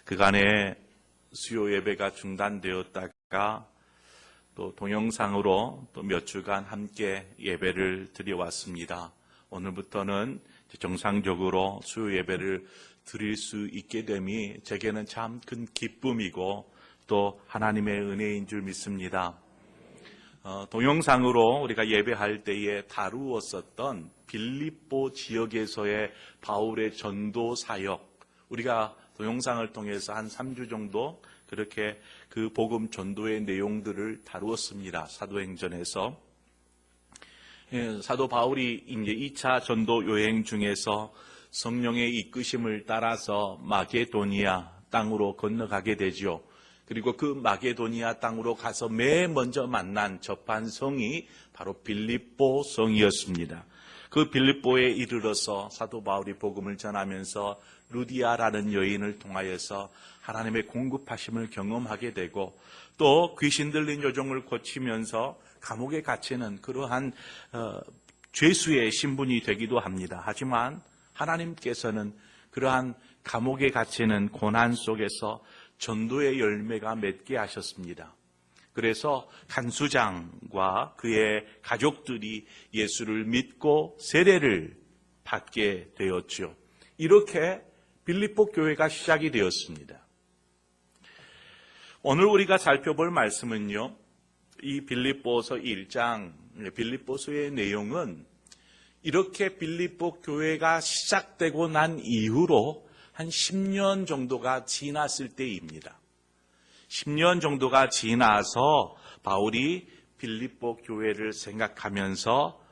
그간에 수요 예배가 중단되었다가 또 동영상으로 또 몇 주간 함께 예배를 드려왔습니다. 오늘부터는 정상적으로 수요 예배를 드릴 수 있게 됨이 제게는 참 큰 기쁨이고 또 하나님의 은혜인 줄 믿습니다. 동영상으로 우리가 예배할 때에 다루었었던 빌립보 지역에서의 바울의 전도 사역, 우리가 동영상을 통해서 한 3주 정도 그렇게 그 복음 전도의 내용들을 다루었습니다. 사도행전에서. 사도 바울이 이제 2차 전도 여행 중에서 성령의 이끄심을 따라서 마게도니아 땅으로 건너가게 되죠. 그리고 그 마게도니아 땅으로 가서 맨 먼저 만난 접한 성이 바로 빌립보 성이었습니다. 그 빌립보에 이르러서 사도 바울이 복음을 전하면서 루디아라는 여인을 통하여서 하나님의 공급하심을 경험하게 되고 또 귀신 들린 요정을 고치면서 감옥에 갇히는 그러한 죄수의 신분이 되기도 합니다. 하지만 하나님께서는 그러한 감옥에 갇히는 고난 속에서 전도의 열매가 맺게 하셨습니다. 그래서 간수장과 그의 가족들이 예수를 믿고 세례를 받게 되었죠. 이렇게 빌립보 교회가 시작이 되었습니다. 오늘 우리가 살펴볼 말씀은요, 이 빌립보서 1장, 빌립보서의 내용은 이렇게 빌립보 교회가 시작되고 난 이후로 한 10년 정도가 지났을 때입니다. 10년 정도가 지나서 바울이 빌립보 교회를 생각하면서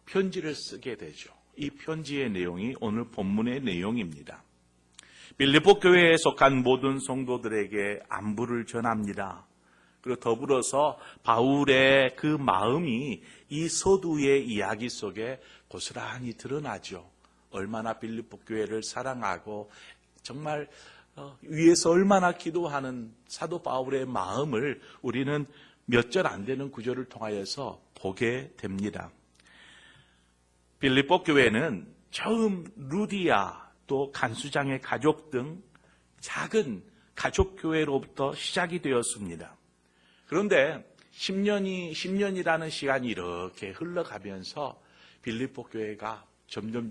편지를 쓰게 되죠. 이 편지의 내용이 오늘 본문의 내용입니다. 빌립보 교회에 속한 모든 성도들에게 안부를 전합니다. 그리고 더불어서 바울의 그 마음이 이 서두의 이야기 속에 고스란히 드러나죠. 얼마나 빌립보 교회를 사랑하고 정말 위에서 얼마나 기도하는 사도 바울의 마음을 우리는 몇 절 안 되는 구절을 통하여서 보게 됩니다. 빌립보 교회는 처음 루디아 또 간수장의 가족 등 작은 가족교회로부터 시작이 되었습니다. 그런데 10년이라는 시간이 이렇게 흘러가면서 빌립보 교회가 점점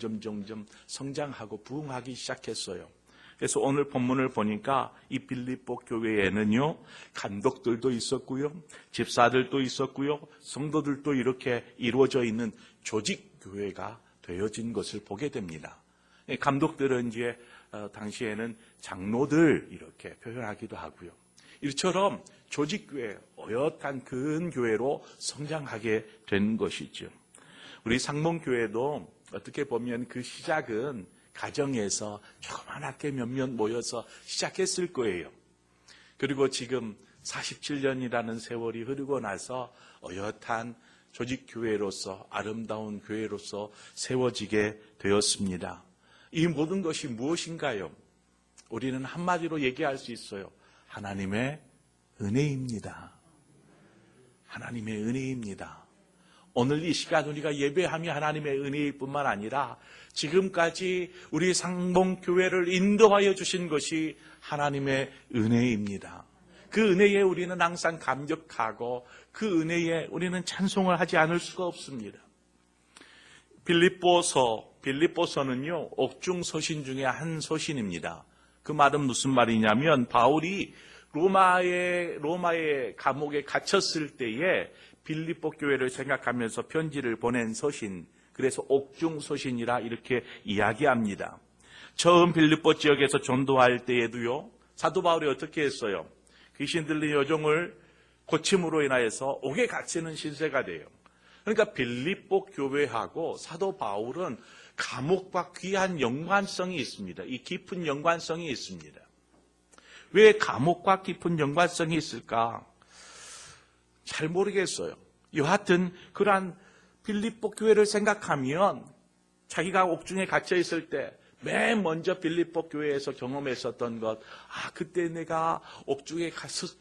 성장하고 부흥하기 시작했어요. 그래서 오늘 본문을 보니까 이 빌립보 교회에는요, 감독들도 있었고요, 집사들도 있었고요, 성도들도 이렇게 이루어져 있는 조직교회가 되어진 것을 보게 됩니다. 감독들은 이제 당시에는 장로들 이렇게 표현하기도 하고요. 이처럼 조직교회, 어엿한 큰 교회로 성장하게 된 것이죠. 우리 상봉교회도 어떻게 보면 그 시작은 가정에서 조그맣게 몇몇 모여서 시작했을 거예요. 그리고 지금 47년이라는 세월이 흐르고 나서 어엿한 조직교회로서 아름다운 교회로서 세워지게 되었습니다. 이 모든 것이 무엇인가요? 우리는 한마디로 얘기할 수 있어요. 하나님의 은혜입니다. 하나님의 은혜입니다. 오늘 이 시간 우리가 예배함이 하나님의 은혜일 뿐만 아니라 지금까지 우리 상봉교회를 인도하여 주신 것이 하나님의 은혜입니다. 그 은혜에 우리는 항상 감격하고 그 은혜에 우리는 찬송을 하지 않을 수가 없습니다. 빌립보서는요, 옥중 서신 중에 한 서신입니다. 그 말은 무슨 말이냐면 바울이 로마의 감옥에 갇혔을 때에 빌립보 교회를 생각하면서 편지를 보낸 서신, 그래서 옥중 서신이라 이렇게 이야기합니다. 처음 빌립보 지역에서 전도할 때에도요, 사도 바울이 어떻게 했어요? 귀신 들린 여종을 고침으로 인하여서 옥에 갇히는 신세가 돼요. 그러니까 빌립보 교회하고 사도 바울은 감옥과 귀한 연관성이 있습니다. 이 깊은 연관성이 있습니다. 왜 감옥과 깊은 연관성이 있을까? 잘 모르겠어요. 여하튼 그러한 빌립보 교회를 생각하면 자기가 옥중에 갇혀 있을 때 맨 먼저 빌립보 교회에서 경험했었던 것, 그때 내가 옥중에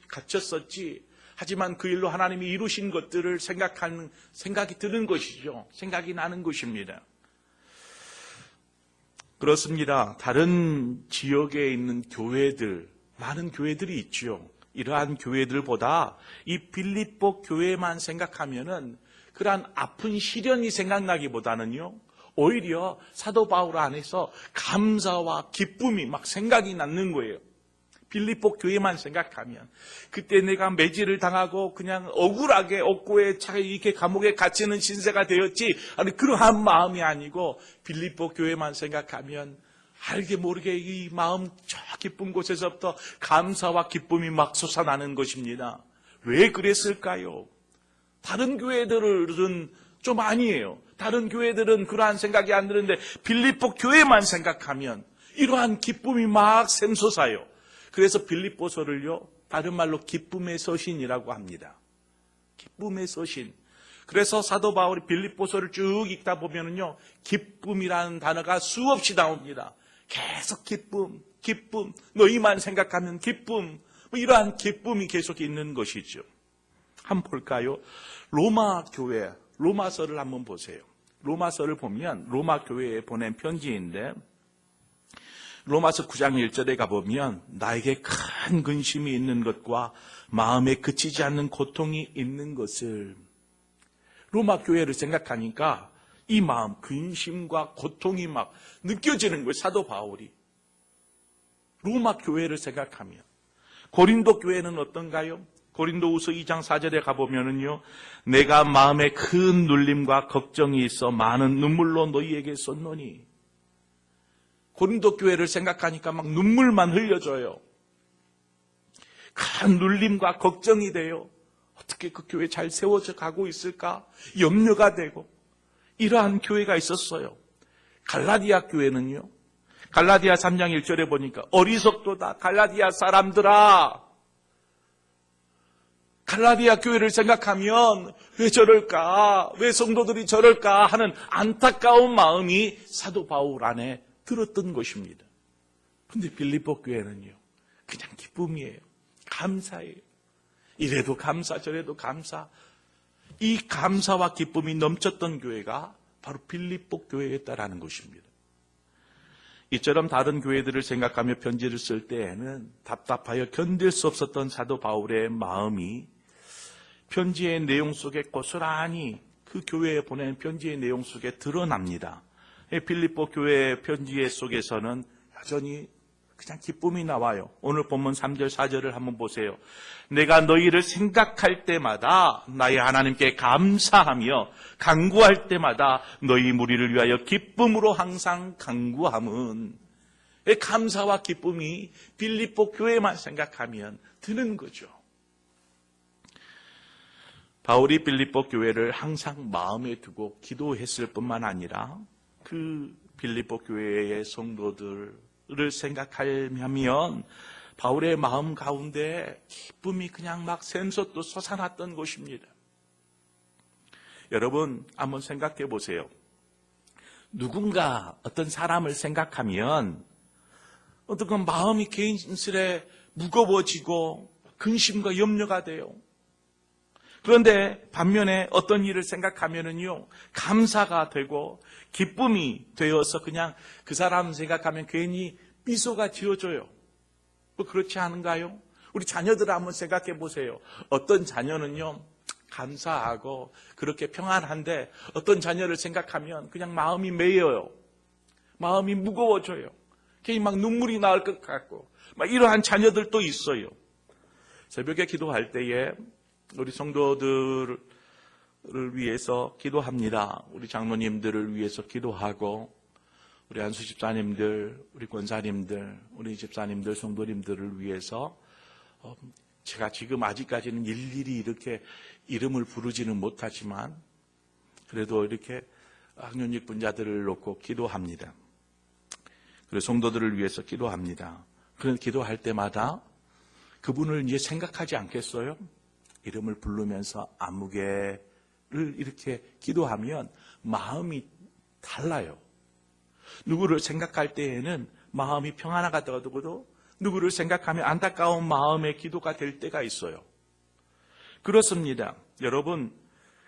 갇혔었지. 하지만 그 일로 하나님이 이루신 것들을 생각이 드는 것이죠. 생각이 나는 것입니다. 그렇습니다. 다른 지역에 있는 교회들, 많은 교회들이 있죠. 이러한 교회들보다 이 빌립보 교회만 생각하면은 그러한 아픈 시련이 생각나기보다는요, 오히려 사도 바울 안에서 감사와 기쁨이 막 생각이 나는 거예요. 빌립보 교회만 생각하면 그때 내가 매질을 당하고 그냥 억울하게 옥고에 이렇게 감옥에 갇히는 신세가 되었지, 아니 그러한 마음이 아니고 빌립보 교회만 생각하면 알게 모르게 이 마음 저 깊은 곳에서부터 감사와 기쁨이 막 솟아나는 것입니다. 왜 그랬을까요? 다른 교회들은 좀 아니에요. 다른 교회들은 그러한 생각이 안 드는데 빌립보 교회만 생각하면 이러한 기쁨이 막 샘솟아요. 그래서 빌립보서를요, 다른 말로 기쁨의 서신이라고 합니다. 기쁨의 서신. 그래서 사도 바울이 빌립보서를 쭉 읽다 보면은요, 기쁨이라는 단어가 수없이 나옵니다. 계속 기쁨, 기쁨, 너희만 생각하면 기쁨, 뭐 이러한 기쁨이 계속 있는 것이죠. 한번 볼까요? 로마 교회, 로마서를 한번 보세요. 로마서를 보면 로마 교회에 보낸 편지인데, 로마서 9장 1절에 가보면 나에게 큰 근심이 있는 것과 마음에 그치지 않는 고통이 있는 것을, 로마 교회를 생각하니까 이 마음, 근심과 고통이 막 느껴지는 거예요. 사도 바울이 로마 교회를 생각하면. 고린도 교회는 어떤가요? 고린도후서 2장 4절에 가보면은요, 내가 마음에 큰 눌림과 걱정이 있어 많은 눈물로 너희에게 썼노니. 고린도 교회를 생각하니까 막 눈물만 흘려져요. 큰 눌림과 걱정이 돼요. 어떻게 그 교회 잘 세워져 가고 있을까? 염려가 되고. 이러한 교회가 있었어요. 갈라디아 교회는요, 갈라디아 3장 1절에 보니까 어리석도다 갈라디아 사람들아. 갈라디아 교회를 생각하면 왜 저럴까? 왜 성도들이 저럴까? 하는 안타까운 마음이 사도 바울 안에 들었던 것입니다. 그런데 빌립보 교회는요, 그냥 기쁨이에요. 감사예요. 이래도 감사, 저래도 감사. 이 감사와 기쁨이 넘쳤던 교회가 바로 빌립보 교회였다라는 것입니다. 이처럼 다른 교회들을 생각하며 편지를 쓸 때에는 답답하여 견딜 수 없었던 사도 바울의 마음이 편지의 내용 속에 고스란히 그 교회에 보낸 편지의 내용 속에 드러납니다. 빌립보 교회 편지 속에서는 여전히 그냥 기쁨이 나와요. 오늘 본문 3절 4절을 한번 보세요. 내가 너희를 생각할 때마다 나의 하나님께 감사하며 간구할 때마다 너희 무리를 위하여 기쁨으로 항상 간구함은, 감사와 기쁨이 빌립보 교회만 생각하면 드는 거죠. 바울이 빌립보 교회를 항상 마음에 두고 기도했을 뿐만 아니라 그 빌립보 교회의 성도들을 생각하면 바울의 마음 가운데 기쁨이 그냥 막 샘솟도 솟아났던 것입니다. 여러분 한번 생각해 보세요. 누군가 어떤 사람을 생각하면 어떤 마음이 개인스레 무거워지고 근심과 염려가 돼요. 그런데 반면에 어떤 일을 생각하면은요, 감사가 되고 기쁨이 되어서 그냥 그 사람 생각하면 괜히 미소가 지어져요. 뭐 그렇지 않은가요? 우리 자녀들을 한번 생각해 보세요. 어떤 자녀는요, 감사하고 그렇게 평안한데 어떤 자녀를 생각하면 그냥 마음이 메여요. 마음이 무거워져요. 괜히 막 눈물이 나올 것 같고 막 이러한 자녀들도 있어요. 새벽에 기도할 때에 우리 성도들을 위해서 기도합니다. 우리 장로님들을 위해서 기도하고 우리 안수 집사님들, 우리 권사님들, 우리 집사님들, 성도님들을 위해서 제가 지금 아직까지는 일일이 이렇게 이름을 부르지는 못하지만 그래도 이렇게 학년직 분자들을 놓고 기도합니다. 그리고 성도들을 위해서 기도합니다. 그런 기도할 때마다 그분을 이제 생각하지 않겠어요? 이름을 부르면서 아무개를 이렇게 기도하면 마음이 달라요. 누구를 생각할 때에는 마음이 평안하다가도 누구를 생각하면 안타까운 마음의 기도가 될 때가 있어요. 그렇습니다. 여러분,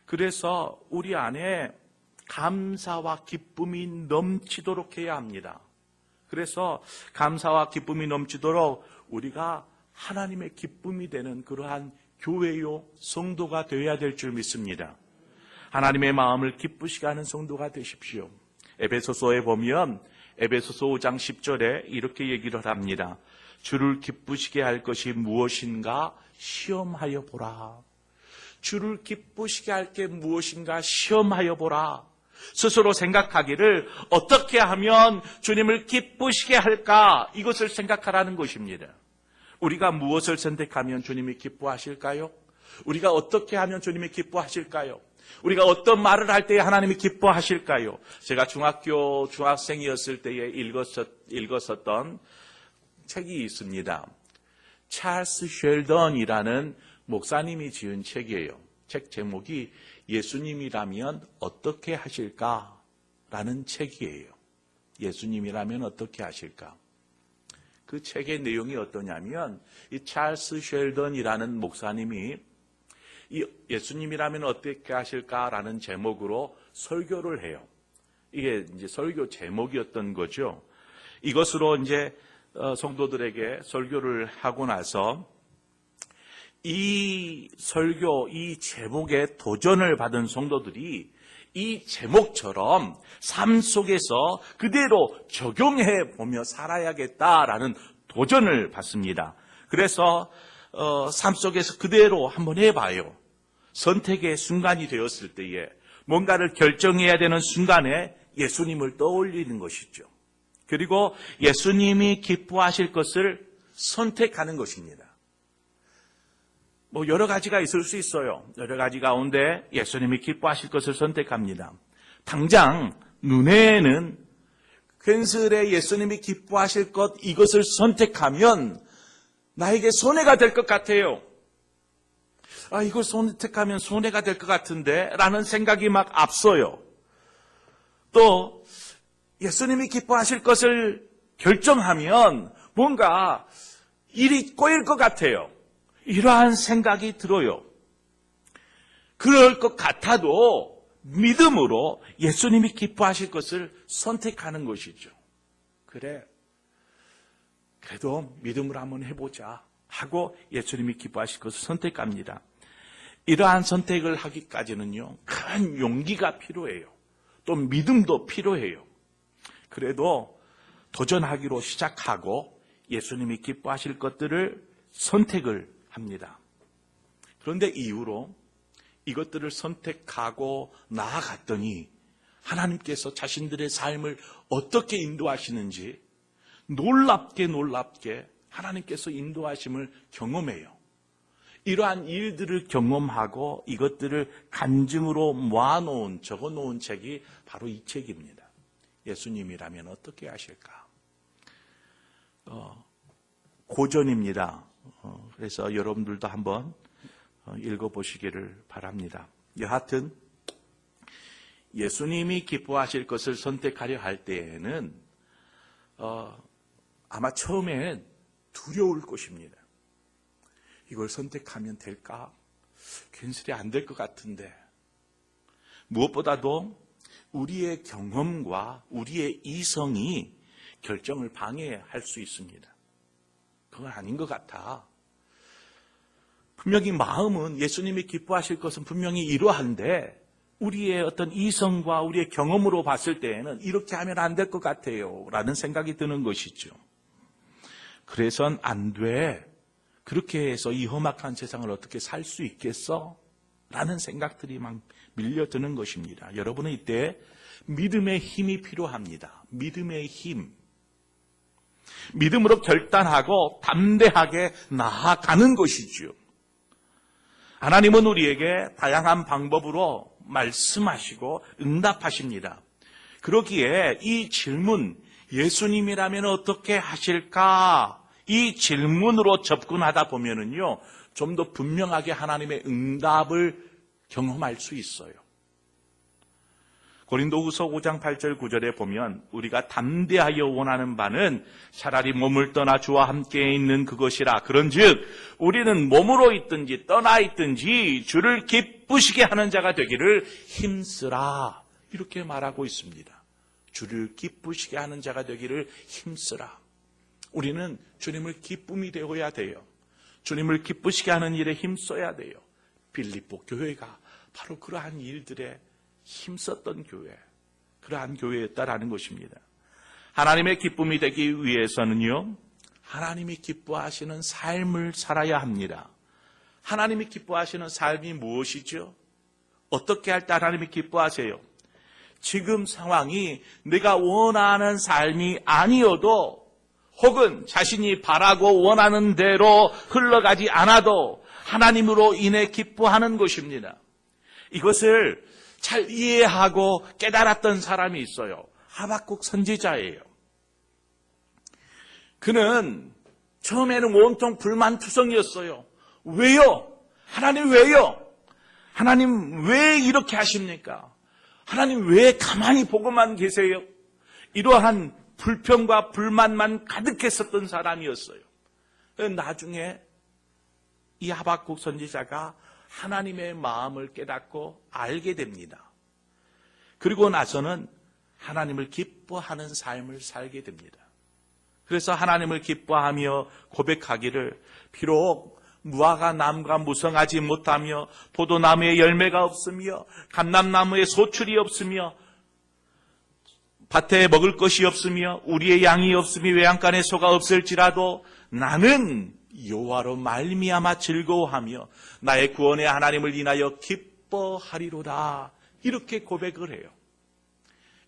그래서 우리 안에 감사와 기쁨이 넘치도록 해야 합니다. 그래서 감사와 기쁨이 넘치도록 우리가 하나님의 기쁨이 되는 그러한 교회요, 성도가 되어야 될 줄 믿습니다. 하나님의 마음을 기쁘시게 하는 성도가 되십시오. 에베소서에 보면 에베소서 5장 10절에 이렇게 얘기를 합니다. 주를 기쁘시게 할 것이 무엇인가 시험하여 보라. 주를 기쁘시게 할 게 무엇인가 시험하여 보라. 스스로 생각하기를 어떻게 하면 주님을 기쁘시게 할까? 이것을 생각하라는 것입니다. 우리가 무엇을 선택하면 주님이 기뻐하실까요? 우리가 어떻게 하면 주님이 기뻐하실까요? 우리가 어떤 말을 할 때에 하나님이 기뻐하실까요? 제가 중학생이었을 때에 읽었었던 책이 있습니다. 찰스 쉘던이라는 목사님이 지은 책이에요. 책 제목이 예수님이라면 어떻게 하실까라는 책이에요. 예수님이라면 어떻게 하실까? 그 책의 내용이 어떠냐면 이 찰스 쉘던이라는 목사님이 이 예수님이라면 어떻게 하실까라는 제목으로 설교를 해요. 이게 이제 설교 제목이었던 거죠. 이것으로 이제 성도들에게 설교를 하고 나서 이 설교, 이 제목에 도전을 받은 성도들이 이 제목처럼 삶 속에서 그대로 적용해 보며 살아야겠다라는 도전을 받습니다. 그래서 삶 속에서 그대로 한번 해봐요. 선택의 순간이 되었을 때에 뭔가를 결정해야 되는 순간에 예수님을 떠올리는 것이죠. 그리고 예수님이 기뻐하실 것을 선택하는 것입니다. 여러 가지가 있을 수 있어요. 여러 가지 가운데 예수님이 기뻐하실 것을 선택합니다. 당장 눈에는 괜스레 예수님이 기뻐하실 것 이것을 선택하면 나에게 손해가 될 것 같아요. 이걸 선택하면 손해가 될 것 같은데 라는 생각이 막 앞서요. 또 예수님이 기뻐하실 것을 결정하면 뭔가 일이 꼬일 것 같아요. 이러한 생각이 들어요. 그럴 것 같아도 믿음으로 예수님이 기뻐하실 것을 선택하는 것이죠. 그래도 믿음으로 한번 해보자 하고 예수님이 기뻐하실 것을 선택합니다. 이러한 선택을 하기까지는요, 큰 용기가 필요해요. 또 믿음도 필요해요. 그래도 도전하기로 시작하고 예수님이 기뻐하실 것들을 선택을 합니다. 그런데 이후로 이것들을 선택하고 나아갔더니 하나님께서 자신들의 삶을 어떻게 인도하시는지 놀랍게 하나님께서 인도하심을 경험해요. 이러한 일들을 경험하고 이것들을 간증으로 모아놓은, 적어놓은 책이 바로 이 책입니다. 예수님이라면 어떻게 하실까? 고전입니다. 그래서 여러분들도 한번 읽어보시기를 바랍니다. 여하튼 예수님이 기뻐하실 것을 선택하려 할 때에는 아마 처음엔 두려울 것입니다. 이걸 선택하면 될까? 괜스레 안 될 것 같은데. 무엇보다도 우리의 경험과 우리의 이성이 결정을 방해할 수 있습니다. 그건 아닌 것 같아. 분명히 마음은 예수님이 기뻐하실 것은 분명히 이러한데 우리의 어떤 이성과 우리의 경험으로 봤을 때에는 이렇게 하면 안 될 것 같아요 라는 생각이 드는 것이죠. 그래선 안 돼. 그렇게 해서 이 험악한 세상을 어떻게 살 수 있겠어? 라는 생각들이 막 밀려드는 것입니다. 여러분은 이때 믿음의 힘이 필요합니다. 믿음의 힘. 믿음으로 결단하고 담대하게 나아가는 것이죠. 하나님은 우리에게 다양한 방법으로 말씀하시고 응답하십니다. 그러기에 이 질문, 예수님이라면 어떻게 하실까? 이 질문으로 접근하다 보면은요, 좀 더 분명하게 하나님의 응답을 경험할 수 있어요. 고린도후서 5장 8절 9절에 보면 우리가 담대하여 원하는 바는 차라리 몸을 떠나 주와 함께 있는 그것이라. 그런즉 우리는 몸으로 있든지 떠나 있든지 주를 기쁘시게 하는 자가 되기를 힘쓰라. 이렇게 말하고 있습니다. 주를 기쁘시게 하는 자가 되기를 힘쓰라. 우리는 주님을 기쁨이 되어야 돼요. 주님을 기쁘시게 하는 일에 힘써야 돼요. 빌립보 교회가 바로 그러한 일들에 힘썼던 교회, 그러한 교회였다라는 것입니다. 하나님의 기쁨이 되기 위해서는요, 하나님이 기뻐하시는 삶을 살아야 합니다. 하나님이 기뻐하시는 삶이 무엇이죠? 어떻게 할 때 하나님이 기뻐하세요? 지금 상황이 내가 원하는 삶이 아니어도, 혹은 자신이 바라고 원하는 대로 흘러가지 않아도 하나님으로 인해 기뻐하는 것입니다. 이것을 잘 이해하고 깨달았던 사람이 있어요. 하박국 선지자예요. 그는 처음에는 온통 불만투성이었어요. 왜요? 하나님 왜요? 하나님 왜 이렇게 하십니까? 하나님 왜 가만히 보고만 계세요? 이러한 불평과 불만만 가득했었던 사람이었어요. 나중에 이 하박국 선지자가 하나님의 마음을 깨닫고 알게 됩니다. 그리고 나서는 하나님을 기뻐하는 삶을 살게 됩니다. 그래서 하나님을 기뻐하며 고백하기를, 비록 무화과 나무가 무성하지 못하며 포도나무에 열매가 없으며 감람나무에 소출이 없으며 밭에 먹을 것이 없으며 우리의 양이 없으며 외양간에 소가 없을지라도 나는 여호와로 말미암아 즐거워하며 나의 구원의 하나님을 인하여 기뻐하리로다. 이렇게 고백을 해요.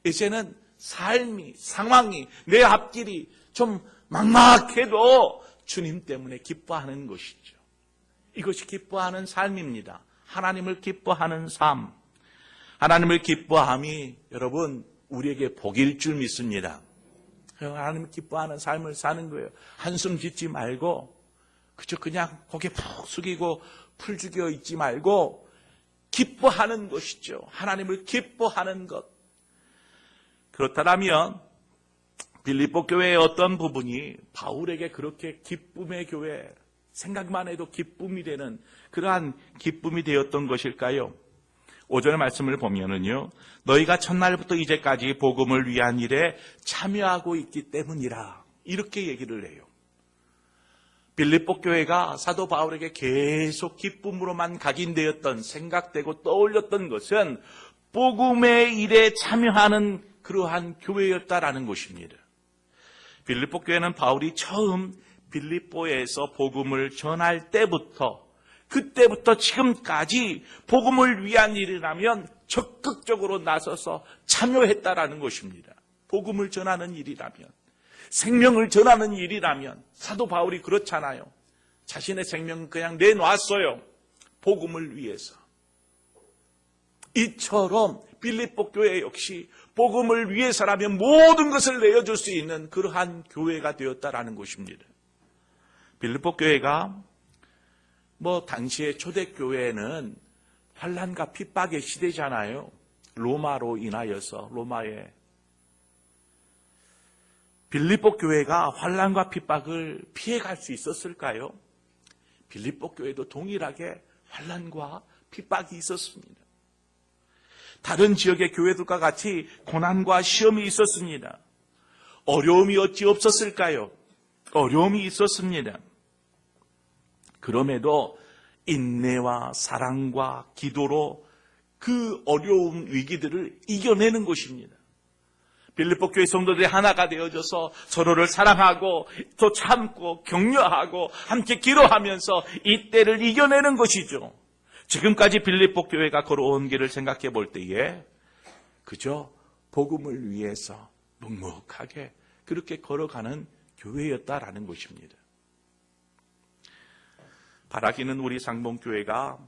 이제는 삶이, 상황이, 내 앞길이 좀 막막해도 주님 때문에 기뻐하는 것이죠. 이것이 기뻐하는 삶입니다. 하나님을 기뻐하는 삶. 하나님을 기뻐함이 여러분 우리에게 복일 줄 믿습니다. 하나님을 기뻐하는 삶을 사는 거예요. 한숨 짓지 말고 그냥 고개 푹 숙이고 풀 죽여 있지 말고 기뻐하는 것이죠. 하나님을 기뻐하는 것. 그렇다면 빌립보 교회의 어떤 부분이 바울에게 그렇게 기쁨의 교회, 생각만 해도 기쁨이 되는 그러한 기쁨이 되었던 것일까요? 5절 말씀을 보면은요, 너희가 첫날부터 이제까지 복음을 위한 일에 참여하고 있기 때문이라, 이렇게 얘기를 해요. 빌립보 교회가 사도 바울에게 계속 기쁨으로만 각인되었던, 생각되고 떠올렸던 것은 복음의 일에 참여하는 그러한 교회였다라는 것입니다. 빌립보 교회는 바울이 처음 빌립보에서 복음을 전할 때부터, 그때부터 지금까지 복음을 위한 일이라면 적극적으로 나서서 참여했다라는 것입니다. 복음을 전하는 일이라면, 생명을 전하는 일이라면, 사도 바울이 그렇잖아요. 자신의 생명을 그냥 내놨어요. 복음을 위해서. 이처럼 빌립보 교회 역시 복음을 위해서라면 모든 것을 내어줄 수 있는 그러한 교회가 되었다라는 것입니다. 빌립보 교회가 당시의 초대교회는 환난과 핍박의 시대잖아요. 로마로 인하여서, 로마에. 빌립보 교회가 환난과 핍박을 피해갈 수 있었을까요? 빌립보 교회도 동일하게 환난과 핍박이 있었습니다. 다른 지역의 교회들과 같이 고난과 시험이 있었습니다. 어려움이 어찌 없었을까요? 어려움이 있었습니다. 그럼에도 인내와 사랑과 기도로 그 어려운 위기들을 이겨내는 것입니다. 빌립보 교회 성도들이 하나가 되어져서 서로를 사랑하고 또 참고 격려하고 함께 기도하면서 이 때를 이겨내는 것이죠. 지금까지 빌립보 교회가 걸어온 길을 생각해 볼 때에 그저 복음을 위해서 묵묵하게 그렇게 걸어가는 교회였다라는 것입니다. 바라기는 우리 상봉교회가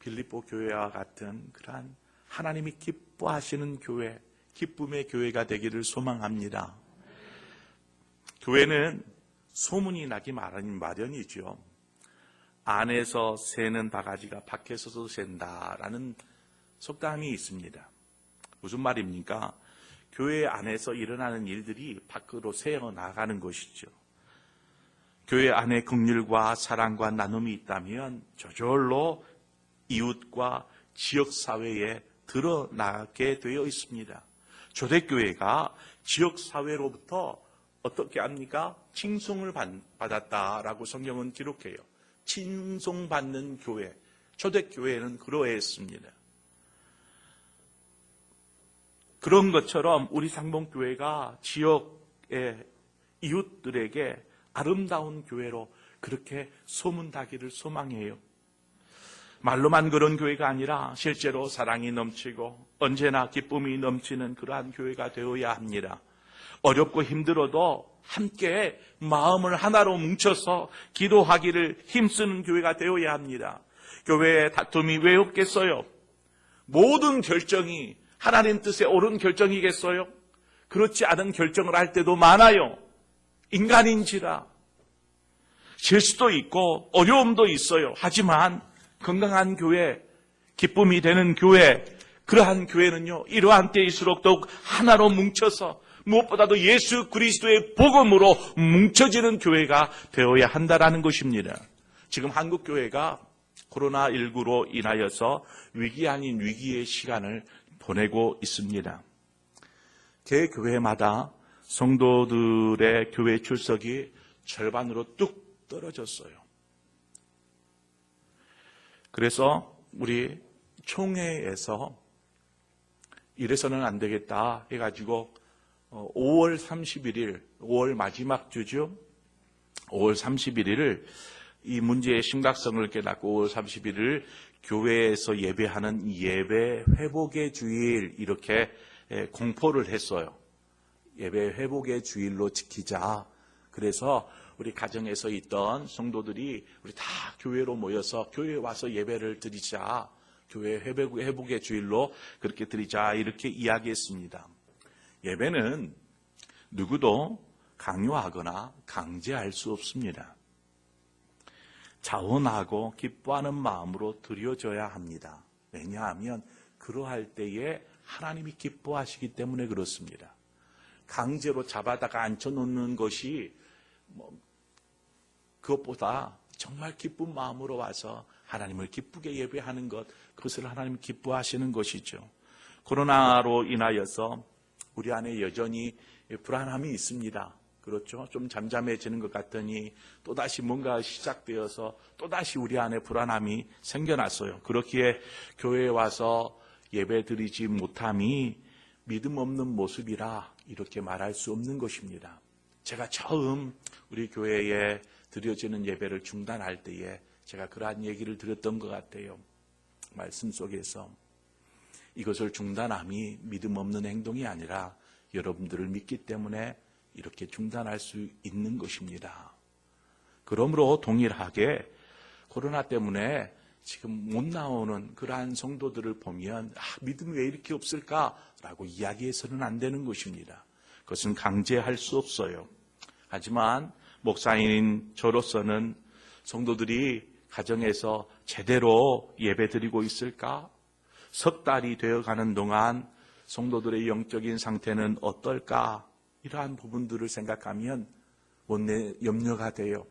빌립보 교회와 같은 그러한 하나님이 기뻐하시는 교회, 기쁨의 교회가 되기를 소망합니다. 교회는 소문이 나기 마련이죠. 안에서 새는 바가지가 밖에서도 샌다라는 속담이 있습니다. 무슨 말입니까? 교회 안에서 일어나는 일들이 밖으로 새어나가는 것이죠. 교회 안에 긍휼과 사랑과 나눔이 있다면 저절로 이웃과 지역사회에 드러나게 되어 있습니다. 초대교회가 지역사회로부터 어떻게 합니까? 칭송을 받았다라고 성경은 기록해요. 칭송받는 교회, 초대교회는 그러했습니다. 그런 것처럼 우리 상봉교회가 지역의 이웃들에게 아름다운 교회로 그렇게 소문나기를 소망해요. 말로만 그런 교회가 아니라 실제로 사랑이 넘치고 언제나 기쁨이 넘치는 그러한 교회가 되어야 합니다. 어렵고 힘들어도 함께 마음을 하나로 뭉쳐서 기도하기를 힘쓰는 교회가 되어야 합니다. 교회의 다툼이 왜 없겠어요? 모든 결정이 하나님 뜻에 옳은 결정이겠어요? 그렇지 않은 결정을 할 때도 많아요. 인간인지라 실수도 있고 어려움도 있어요. 하지만 건강한 교회, 기쁨이 되는 교회, 그러한 교회는요, 이러한 때일수록 더욱 하나로 뭉쳐서 무엇보다도 예수 그리스도의 복음으로 뭉쳐지는 교회가 되어야 한다라는 것입니다. 지금 한국 교회가 코로나19로 인하여서 위기 아닌 위기의 시간을 보내고 있습니다. 제 교회마다 성도들의 교회 출석이 절반으로 뚝 떨어졌어요. 그래서 우리 총회에서 이래서는 안 되겠다 해가지고 5월 31일, 5월 마지막 주죠. 5월 31일을 이 문제의 심각성을 깨닫고 5월 31일 교회에서 예배하는 예배 회복의 주일 이렇게 공포를 했어요. 예배 회복의 주일로 지키자. 그래서 우리 가정에서 있던 성도들이 우리 다 교회로 모여서 교회에 와서 예배를 드리자. 교회 회복의 주일로 그렇게 드리자 이렇게 이야기했습니다. 예배는 누구도 강요하거나 강제할 수 없습니다. 자원하고 기뻐하는 마음으로 드려져야 합니다. 왜냐하면 그러할 때에 하나님이 기뻐하시기 때문에 그렇습니다. 강제로 잡아다가 앉혀놓는 것이 그것보다 정말 기쁜 마음으로 와서 하나님을 기쁘게 예배하는 것, 그것을 하나님 기뻐하시는 것이죠. 코로나로 인하여서 우리 안에 여전히 불안함이 있습니다. 그렇죠? 좀 잠잠해지는 것 같더니 또다시 뭔가 시작되어서 또다시 우리 안에 불안함이 생겨났어요. 그렇기에 교회에 와서 예배드리지 못함이 믿음 없는 모습이라 이렇게 말할 수 없는 것입니다. 제가 처음 우리 교회에 드려지는 예배를 중단할 때에 제가 그러한 얘기를 드렸던 것 같아요. 말씀 속에서 이것을 중단함이 믿음 없는 행동이 아니라 여러분들을 믿기 때문에 이렇게 중단할 수 있는 것입니다. 그러므로 동일하게 코로나 때문에 지금 못 나오는 그러한 성도들을 보면 믿음이 왜 이렇게 없을까라고 이야기해서는 안 되는 것입니다. 그것은 강제할 수 없어요. 하지만 목사인 저로서는 성도들이 가정에서 제대로 예배드리고 있을까? 석 달이 되어가는 동안 성도들의 영적인 상태는 어떨까? 이러한 부분들을 생각하면 원내 염려가 돼요.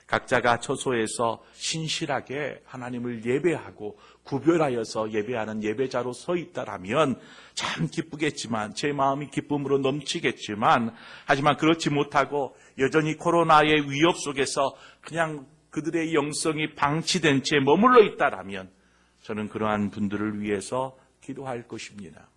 각자가 처소에서 신실하게 하나님을 예배하고 구별하여서 예배하는 예배자로 서 있다라면 참 기쁘겠지만, 제 마음이 기쁨으로 넘치겠지만, 하지만 그렇지 못하고 여전히 코로나의 위협 속에서 그냥 그들의 영성이 방치된 채 머물러 있다라면 저는 그러한 분들을 위해서 기도할 것입니다.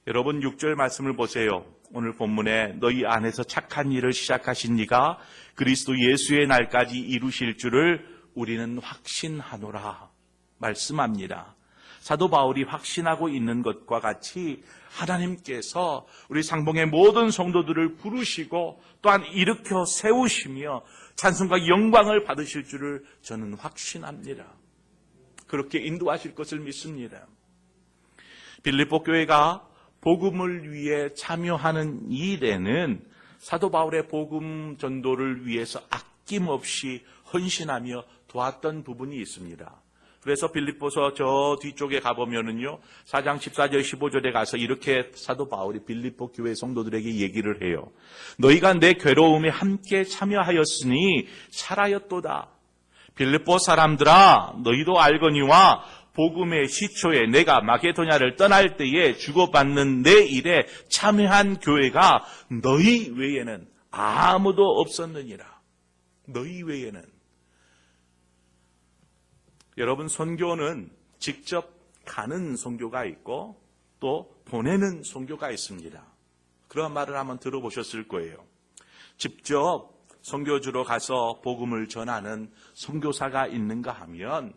여러분 6절 말씀을 보세요. 오늘 본문에 너희 안에서 착한 일을 시작하신 이가 그리스도 예수의 날까지 이루실 줄을 우리는 확신하노라 말씀합니다. 사도 바울이 확신하고 있는 것과 같이 하나님께서 우리 상봉의 모든 성도들을 부르시고 또한 일으켜 세우시며 찬송과 영광을 받으실 줄을 저는 확신합니다. 그렇게 인도하실 것을 믿습니다. 빌립보 교회가 복음을 위해 참여하는 일에는 사도 바울의 복음 전도를 위해서 아낌없이 헌신하며 도왔던 부분이 있습니다. 그래서 빌립보서 저 뒤쪽에 가보면은요, 4장 14절 15절에 가서 이렇게 사도 바울이 빌립보 교회 성도들에게 얘기를 해요. 너희가 내 괴로움에 함께 참여하였으니 잘하였도다. 빌립보 사람들아, 너희도 알거니와 복음의 시초에 내가 마게도냐를 떠날 때에 주고받는 내 일에 참여한 교회가 너희 외에는 아무도 없었느니라. 너희 외에는. 여러분, 선교는 직접 가는 선교가 있고 또 보내는 선교가 있습니다. 그런 말을 한번 들어보셨을 거예요. 직접 선교주로 가서 복음을 전하는 선교사가 있는가 하면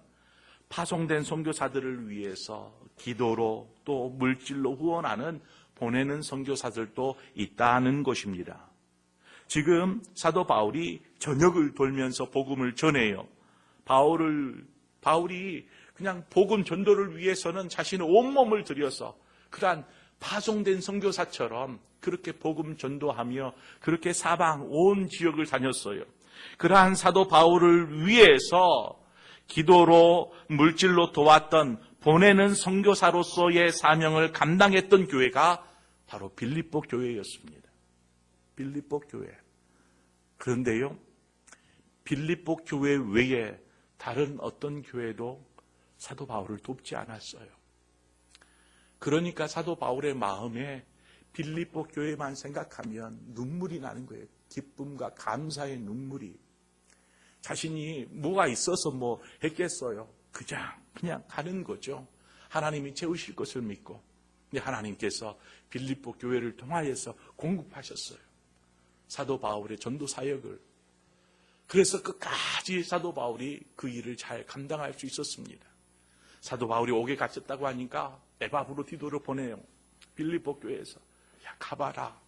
파송된 선교사들을 위해서 기도로 또 물질로 후원하는 보내는 선교사들도 있다는 것입니다. 지금 사도 바울이 전역을 돌면서 복음을 전해요. 바울이 그냥 복음 전도를 위해서는 자신의 온몸을 들여서 그러한 파송된 선교사처럼 그렇게 복음 전도하며 그렇게 사방 온 지역을 다녔어요. 그러한 사도 바울을 위해서 기도로 물질로 도왔던 보내는 선교사로서의 사명을 감당했던 교회가 바로 빌립보 교회였습니다. 빌립보 교회. 그런데요, 빌립보 교회 외에 다른 어떤 교회도 사도 바울을 돕지 않았어요. 그러니까 사도 바울의 마음에 빌립보 교회만 생각하면 눈물이 나는 거예요. 기쁨과 감사의 눈물이. 자신이 뭐가 있어서 뭐 했겠어요. 그냥 가는 거죠. 하나님이 채우실 것을 믿고. 근데 하나님께서 빌립보 교회를 통하여서 공급하셨어요. 사도 바울의 전도 사역을. 그래서 끝까지 사도 바울이 그 일을 잘 감당할 수 있었습니다. 사도 바울이 옥에 갇혔다고 하니까 에바브로디도를 보내요. 빌립보 교회에서. 야, 가봐라.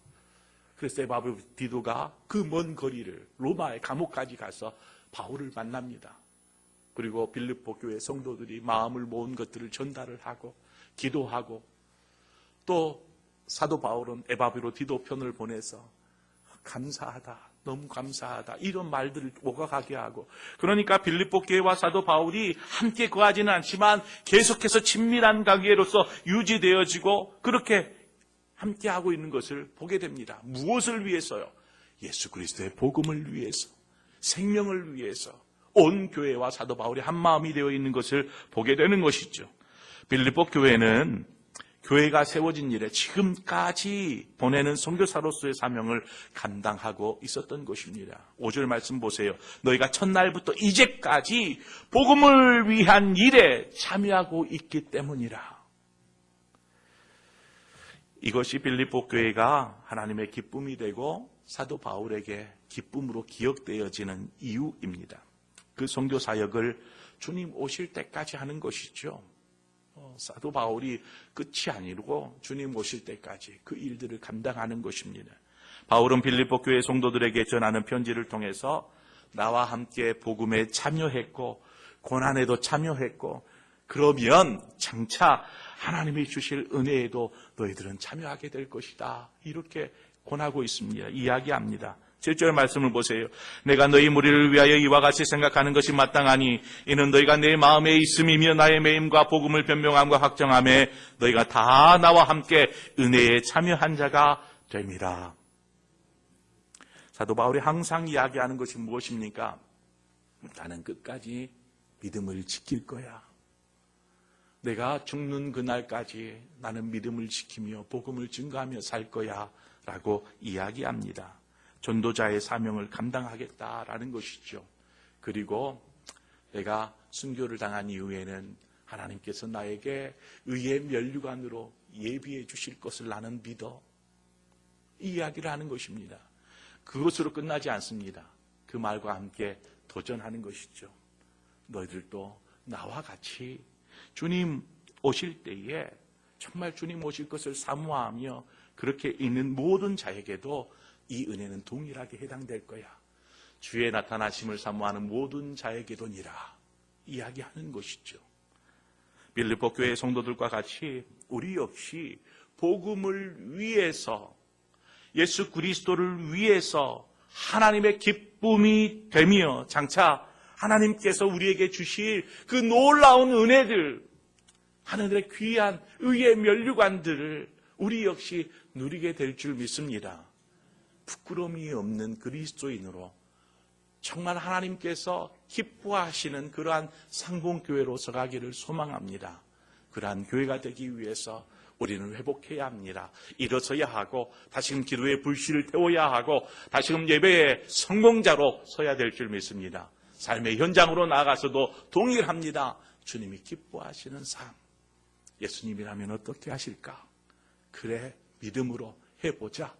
그래서 에바브로디도가 그 먼 거리를 로마의 감옥까지 가서 바울을 만납니다. 그리고 빌립보 교회 성도들이 마음을 모은 것들을 전달을 하고 기도하고 또 사도 바울은 에바브로디도 편을 보내서 감사하다, 너무 감사하다 이런 말들을 오가가게 하고, 그러니까 빌립보 교회와 사도 바울이 함께 거하지는 않지만 계속해서 친밀한 관계로서 유지되어지고 그렇게 함께하고 있는 것을 보게 됩니다. 무엇을 위해서요? 예수 그리스도의 복음을 위해서, 생명을 위해서 온 교회와 사도 바울이 한 마음이 되어 있는 것을 보게 되는 것이죠. 빌립보 교회는 교회가 세워진 일에 지금까지 보내는 선교사로서의 사명을 감당하고 있었던 것입니다. 5절 말씀 보세요. 너희가 첫날부터 이제까지 복음을 위한 일에 참여하고 있기 때문이라. 이것이 빌립보 교회가 하나님의 기쁨이 되고 사도 바울에게 기쁨으로 기억되어지는 이유입니다. 그 선교 사역을 주님 오실 때까지 하는 것이죠. 사도 바울이 끝이 아니고 주님 오실 때까지 그 일들을 감당하는 것입니다. 바울은 빌립보 교회 성도들에게 전하는 편지를 통해서 나와 함께 복음에 참여했고 고난에도 참여했고 그러면 장차 하나님이 주실 은혜에도 너희들은 참여하게 될 것이다. 이렇게 권하고 있습니다. 이야기합니다. 7절 말씀을 보세요. 내가 너희 무리를 위하여 이와 같이 생각하는 것이 마땅하니 이는 너희가 내 마음에 있음이며 나의 매임과 복음을 변명함과 확정함에 너희가 다 나와 함께 은혜에 참여한 자가 됩니다. 사도 바울이 항상 이야기하는 것이 무엇입니까? 나는 끝까지 믿음을 지킬 거야. 내가 죽는 그날까지 나는 믿음을 지키며 복음을 증거하며 살 거야 라고 이야기합니다. 전도자의 사명을 감당하겠다라는 것이죠. 그리고 내가 순교를 당한 이후에는 하나님께서 나에게 의의 면류관으로 예비해 주실 것을 나는 믿어. 이 이야기를 하는 것입니다. 그것으로 끝나지 않습니다. 그 말과 함께 도전하는 것이죠. 너희들도 나와 같이 주님 오실 때에 정말 주님 오실 것을 사모하며 그렇게 있는 모든 자에게도 이 은혜는 동일하게 해당될 거야. 주의 나타나심을 사모하는 모든 자에게도니라 이야기하는 것이죠. 빌립보 교회 성도들과 같이 우리 역시 복음을 위해서 예수 그리스도를 위해서 하나님의 기쁨이 되며 장차 하나님께서 우리에게 주실 그 놀라운 은혜들, 하늘의 귀한 의의 면류관들을 우리 역시 누리게 될 줄 믿습니다. 부끄러움이 없는 그리스도인으로 정말 하나님께서 기뻐하시는 그러한 상봉교회로 서가기를 소망합니다. 그러한 교회가 되기 위해서 우리는 회복해야 합니다. 일어서야 하고 다시금 기도의 불씨를 태워야 하고 다시금 예배의 성공자로 서야 될 줄 믿습니다. 삶의 현장으로 나아가서도 동일합니다. 주님이 기뻐하시는 삶, 예수님이라면 어떻게 하실까? 그래, 믿음으로 해보자.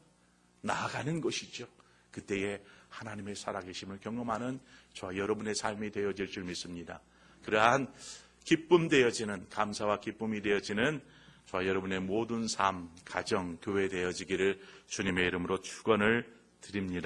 나아가는 것이죠. 그때에 하나님의 살아계심을 경험하는 저와 여러분의 삶이 되어질 줄 믿습니다. 그러한 기쁨 되어지는, 감사와 기쁨이 되어지는 저와 여러분의 모든 삶, 가정, 교회 되어지기를 주님의 이름으로 축원을 드립니다.